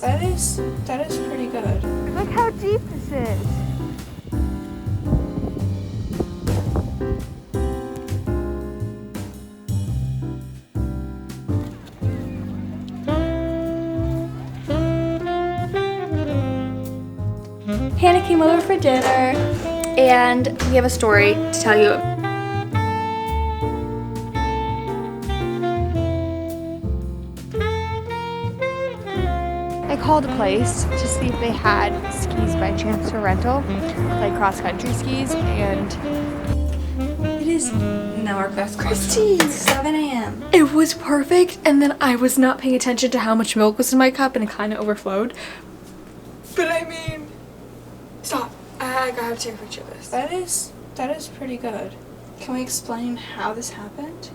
That is pretty good. Look how deep this is. Hannah came over for dinner, and we have a story to tell you. I called a place to see if they had skis by chance for rental, like cross-country skis, and It is now our best Christy. 7 a.m. it was perfect, and then I was not paying attention to how much milk was in my cup, and it kind of overflowed. But I mean, stop. I gotta take a picture of this. That is pretty good. Can we explain how this happened?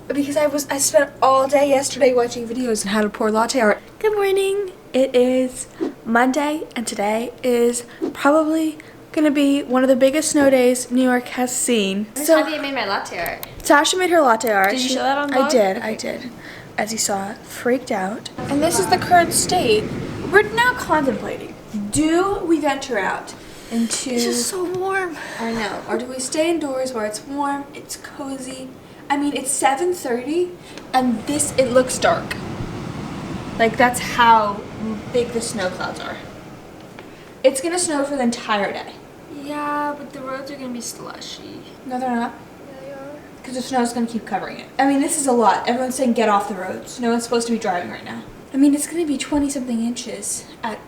Because I spent all day yesterday watching videos on how to pour latte art. Good morning. It is Monday, and today is probably gonna be one of the biggest snow days New York has seen. So, how do you make my latte art? Sasha made her latte art. Did you show that on the I vlog? did, Okay. I did. As you saw, freaked out. And this is the current state. We're now contemplating, do we venture out into... It's just so warm. I know. Or do we stay indoors where it's warm, it's cozy? I mean, it's 7:30 and it looks dark. Like, that's how big the snow clouds are. It's gonna snow for the entire day. Yeah, but the roads are gonna be slushy. No, they're not. Yeah, they are. Because the snow's gonna keep covering it. I mean, this is a lot. Everyone's saying get off the roads. No one's supposed to be driving right now. I mean, it's gonna be 20-something inches at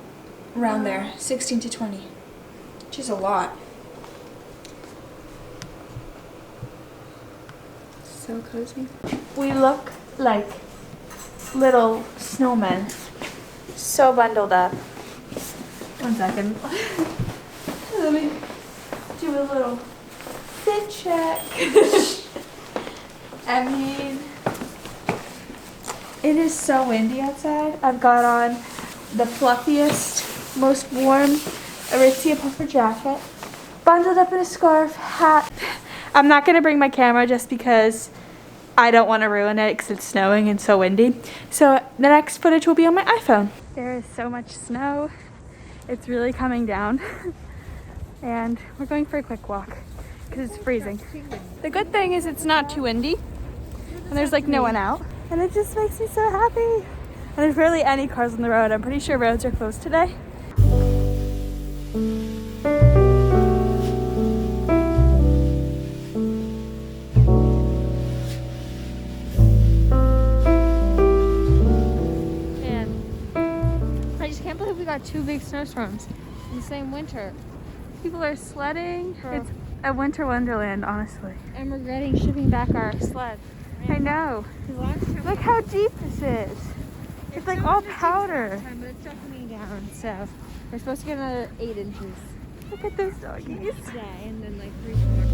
around there. 16 to 20. Which is a lot. So cozy. We look like little snowmen. So bundled up. 1 second. Let me do a little fit check. I mean, it is so windy outside. I've got on the fluffiest, most warm Aritzia puffer jacket, bundled up in a scarf, hat. I'm not gonna bring my camera just because I don't want to ruin it because it's snowing and so windy. So the next footage will be on my iPhone. There is so much snow. It's really coming down. And we're going for a quick walk because it's freezing. The good thing is it's not too windy and there's like no one out. And it just makes me so happy. And there's barely any cars on the road. I'm pretty sure roads are closed today. We got 2 big snowstorms in the same winter. People are sledding. It's a winter wonderland, honestly. I'm regretting shipping back our sled. I know. Look how deep this is. It's like all powder. But it's still coming down, so we're supposed to get another 8 inches. Look at those doggies. Today, and then like 3 more.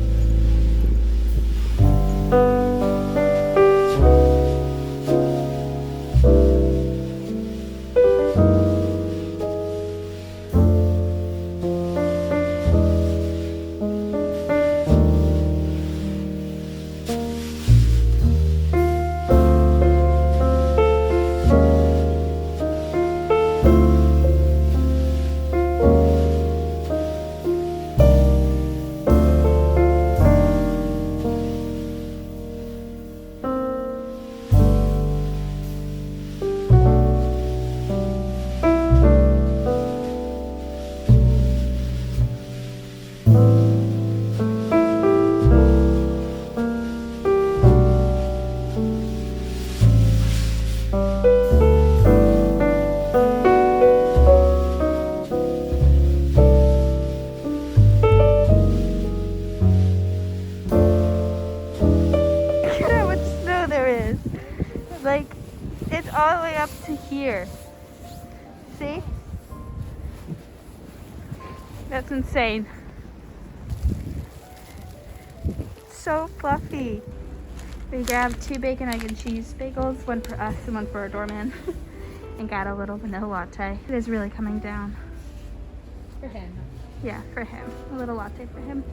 Like, it's all the way up to here. See? That's insane. It's so fluffy. We grabbed 2 bacon, egg, and cheese bagels, 1 for us and 1 for our doorman, and got a little vanilla latte. It is really coming down. For him. Yeah, for him. A little latte for him.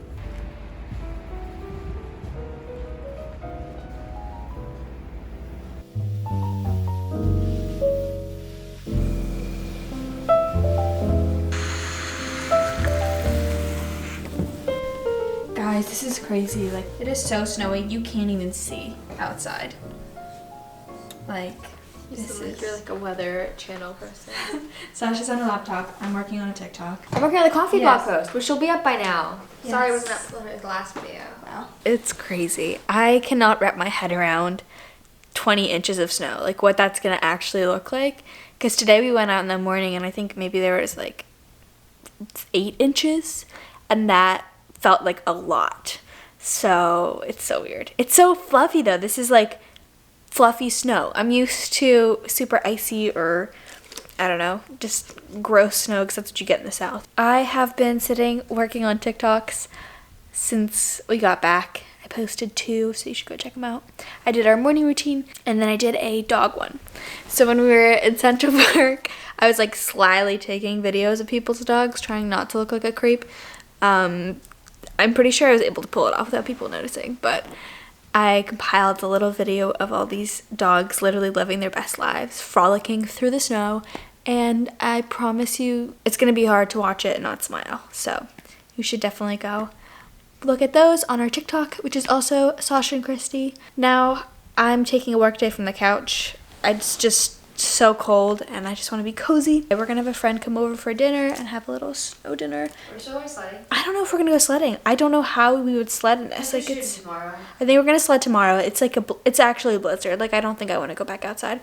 This is crazy. Like, it is so snowy. You can't even see outside. Like, this is... You're like a weather channel person. Sasha's on a laptop. I'm working on a TikTok. I'm working on the coffee Yes. blog post, which will be up by now. Yes. Sorry, it wasn't up in the last video. Wow. It's crazy. I cannot wrap my head around 20 inches of snow, like what that's gonna actually look like. Because today we went out in the morning and I think maybe there was like 8 inches, and that felt like a lot. So it's so weird. It's so fluffy though. This is like fluffy snow. I'm used to super icy or I don't know, just gross snow because that's what you get in the South. I have been sitting working on TikToks since we got back. I posted 2, so you should go check them out. I did our morning routine and then I did a dog one. So when we were in Central Park, I was like slyly taking videos of people's dogs, trying not to look like a creep. I'm pretty sure I was able to pull it off without people noticing, but I compiled a little video of all these dogs literally living their best lives, frolicking through the snow, and I promise you it's gonna be hard to watch it and not smile. So you should definitely go look at those on our TikTok, which is also Sasha and Christy. Now I'm taking a work day from the couch. It's just so cold and I just want to be cozy. We're gonna have a friend come over for dinner and have a little snow dinner. We're still going sledding. I don't know if we're gonna go sledding. I don't know how we would sled in this. Like it's tomorrow. I think we're gonna sled tomorrow. It's like it's actually a blizzard. Like I don't think I want to go back outside.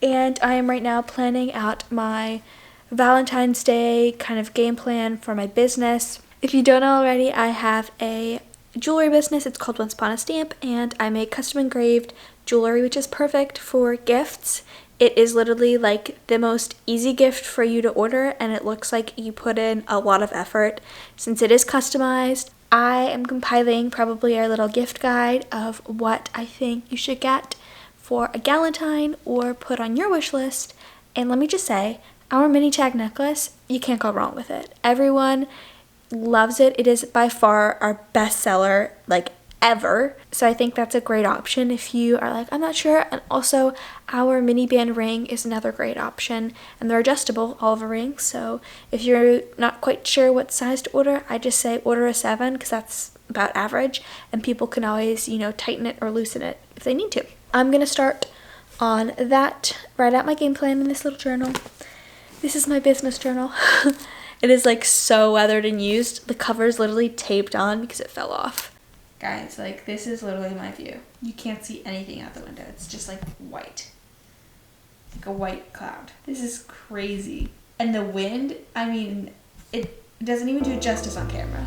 And I am right now planning out my Valentine's Day kind of game plan for my business. If you don't know already, I have a jewelry business. It's called Once Upon a Stamp, and I make custom engraved jewelry, which is perfect for gifts. It is literally like the most easy gift for you to order, and it looks like you put in a lot of effort since it is customized. I am compiling probably our little gift guide of what I think you should get for a galentine or put on your wish list. And let me just say, our mini tag necklace, you can't go wrong with it. Everyone loves it. It is by far our best seller, like ever. So I think that's a great option if you are like, I'm not sure. And also our mini band ring is another great option, and they're adjustable, all of the rings. So if you're not quite sure what size to order, I just say order a 7 because that's about average, and people can always, you know, tighten it or loosen it if they need to. I'm gonna start on that, write out my game plan in this little journal. This is my business journal. It is like so weathered and used. The cover is literally taped on because it fell off. Guys, like this is literally my view. You can't see anything out the window. It's just like white. Like a white cloud. This is crazy. And the wind, I mean, it doesn't even do justice on camera.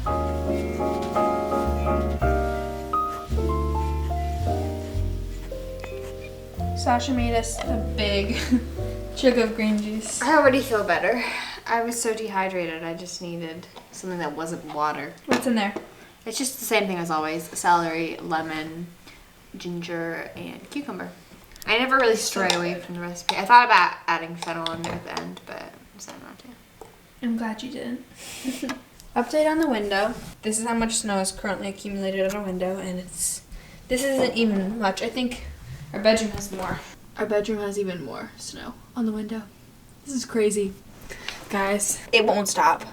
Sasha made us a big jug of green juice. I already feel better. I was so dehydrated, I just needed something that wasn't water. What's in there? It's just the same thing as always. Celery, lemon, ginger, and cucumber. I never really stray away from the recipe. I thought about adding fennel in there at the end, but I decided not to. I'm glad you didn't. Update on the window. This is how much snow is currently accumulated on our window, and this isn't even much. I think our bedroom has more. Our bedroom has even more snow on the window. This is crazy. Guys, it won't stop.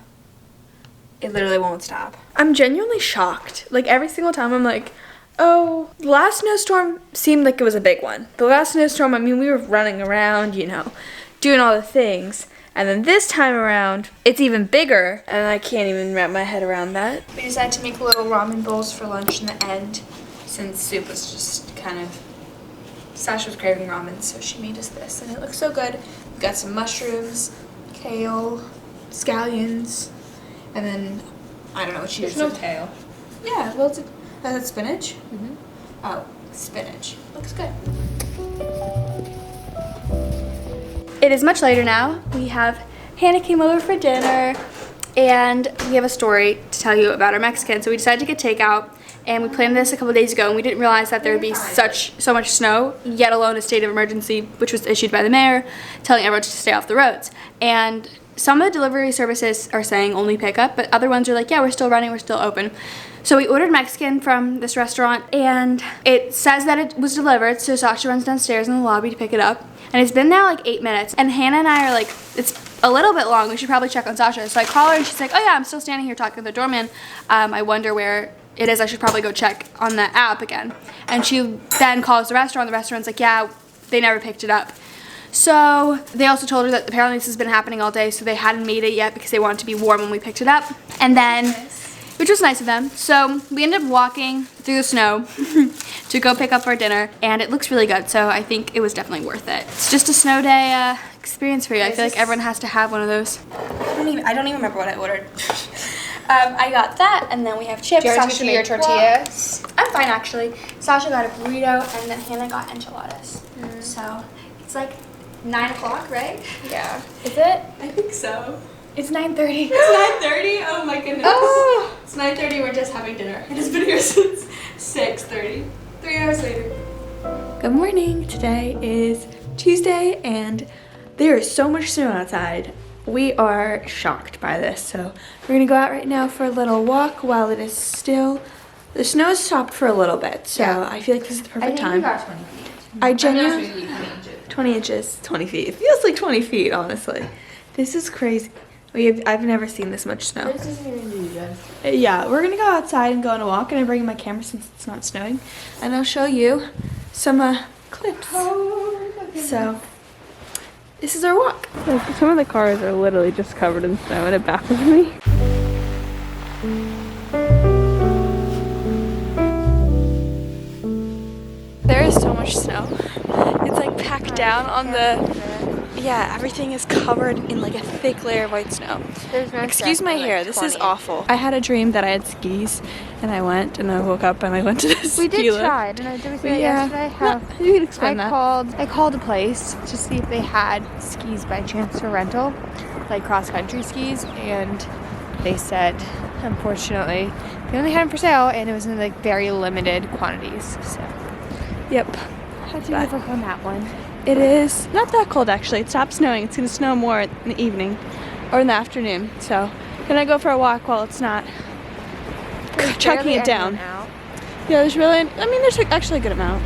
It literally won't stop. I'm genuinely shocked. Like every single time I'm like, oh, the last snowstorm seemed like it was a big one. The last snowstorm, I mean, we were running around, you know, doing all the things. And then this time around, it's even bigger, and I can't even wrap my head around that. We decided to make little ramen bowls for lunch in the end, since soup was just kind of... Sasha was craving ramen, so she made us this, and it looks so good. We got some mushrooms, kale, scallions, and then, I don't know what she did. There's no kale. Yeah, well, is that spinach? Mm-hmm. Oh, spinach. Looks good. It is much later now. We have Hannah came over for dinner, and we have a story to tell you about our Mexican. So we decided to get takeout, and we planned this a couple days ago, and we didn't realize that there would be so much snow, yet alone a state of emergency, which was issued by the mayor, telling everyone to stay off the roads. And some of the delivery services are saying only pickup, but other ones are like, yeah, we're still running, we're still open. So we ordered Mexican from this restaurant, and it says that it was delivered, so Sasha runs downstairs in the lobby to pick it up. And it's been now like 8 minutes, and Hannah and I are like, it's a little bit long, we should probably check on Sasha. So I call her, and she's like, oh yeah, I'm still standing here talking to the doorman. I wonder where it is, I should probably go check on the app again. And she then calls the restaurant's like, yeah, they never picked it up. So they also told her that apparently this has been happening all day, so they hadn't made it yet because they wanted to be warm when we picked it up. And then, which was nice of them. So we ended up walking through the snow to go pick up our dinner, and it looks really good, so I think it was definitely worth it. It's just a snow day experience for you. I feel like everyone has to have one of those. I don't even remember what I ordered. I got that, and then we have chips. Do you want to your tortillas? I'm fine, actually. Sasha got a burrito, and then Hannah got enchiladas. So it's like 9 o'clock, right? Yeah. Is it? I think so. It's 9:30. It's 9:30? Oh my goodness. Oh. It's 9:30, we're just having dinner. It has been here since 6:30. 3 hours later. Good morning. Today is Tuesday, and there is so much snow outside. We are shocked by this, so we're gonna go out right now for a little walk while it is still, the snow has stopped for a little bit, so yeah. I feel like this is the perfect time. I think we got 20 feet. I genuinely, 20 inches, 20 feet. It feels like 20 feet, honestly. This is crazy. I've never seen this much snow. This isn't even do this. Yeah, we're gonna go outside and go on a walk, and I'm bringing my camera since it's not snowing, and I'll show you some clips. So, this is our walk. Some of the cars are literally just covered in snow, and it baffles me. There is so much snow. It's like packed down on the, yeah, everything is covered in like a thick layer of white snow. Excuse my hair, this is awful. I had a dream that I had skis, and I went, and I woke up and I went to the ski We did lift. try, did we say that yesterday? You can explain that. I called a place to see if they had skis by chance for rental, like cross-country skis, and they said, unfortunately, they only had them for sale, and it was in like very limited quantities, so. Yep. How do you ever on that one? It is not that cold, actually. It stopped snowing. It's gonna snow more in the evening or in the afternoon. So gonna go for a walk while it's not chucking it down. Yeah, there's really, I mean, there's actually a good amount.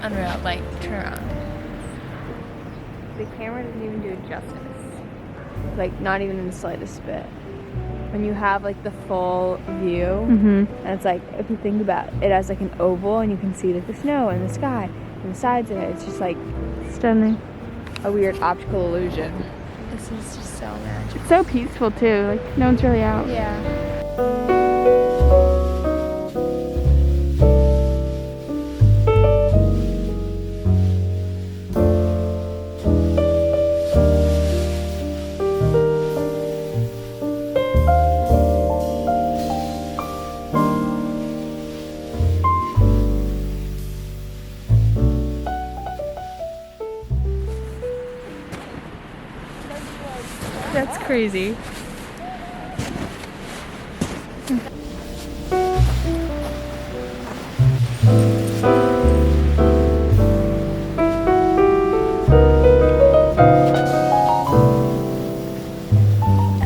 Unreal, like, turn around. The camera doesn't even do it justice. Like, not even in the slightest bit. When you have, like, the full view, and it's like, if you think about it, it has, like, an oval, and you can see, like, the snow and the sky and the sides of it. It's just, like, Stunning. a weird optical illusion. This is just so magical. It's so peaceful, too. Like, no one's really out. Yeah. That's crazy.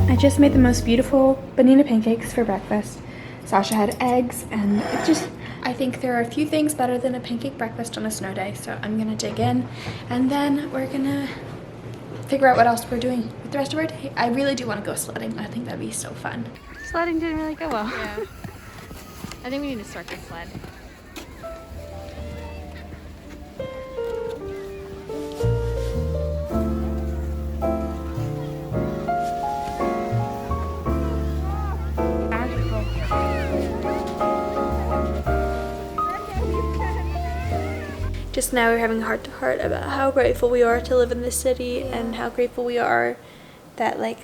I just made the most beautiful banana pancakes for breakfast. Sasha had eggs, and I think there are a few things better than a pancake breakfast on a snow day, so I'm gonna dig in, and then we're gonna figure out what else we're doing with the rest of our day. I really do want to go sledding. I think that'd be so fun. Sledding didn't really go well. Yeah. I think we need to start the sled. Just now we're having a heart-to-heart about how grateful we are to live in this city and how grateful we are that, like,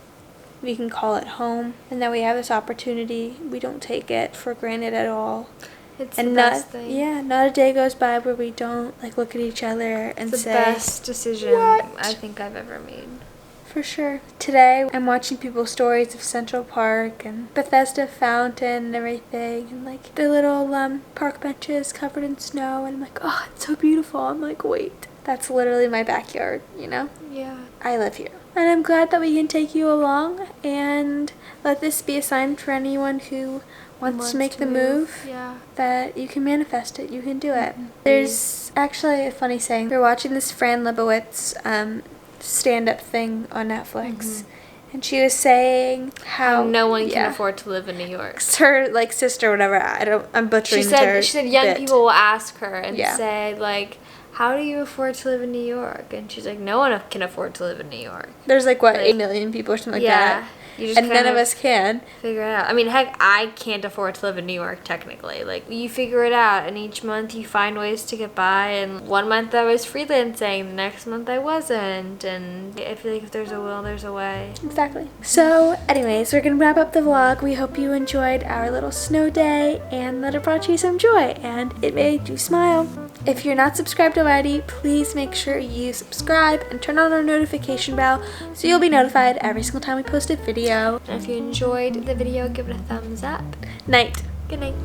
we can call it home and that we have this opportunity. We don't take it for granted at all. It's And the not, best thing. yeah, not a day goes by where we don't, like, look at each other and It's the say, best decision What? I think I've ever made. for sure. Today, I'm watching people's stories of Central Park and Bethesda Fountain and everything, and like the little park benches covered in snow, and I'm like, oh, it's so beautiful. I'm like, wait, that's literally my backyard, you know? Yeah. I live here. And I'm glad that we can take you along and let this be a sign for anyone who wants to make the move, Yeah. that you can manifest it, you can do it. There's actually a funny saying. We're watching this Fran Lebowitz stand-up thing on Netflix, and she was saying how no one can afford to live in New York. her like sister or whatever, I'm butchering She her said young bit. people will ask her and Yeah. say like, how do you afford to live in New York? And she's like, no one can afford to live in New York. There's like what, 8 million people or something like that, You just and none kind of us can. figure it out. I mean, heck, I can't afford to live in New York technically. Like, you figure it out, and each month you find ways to get by. And one month I was freelancing, the next month I wasn't. And I feel like if there's a will, there's a way. Exactly. So anyways, we're gonna wrap up the vlog. We hope you enjoyed our little snow day and that it brought you some joy and it made you smile. If you're not subscribed already, please make sure you subscribe and turn on our notification bell so you'll be notified every single time we post a video. And if you enjoyed the video, give it a thumbs up. Night. Good night.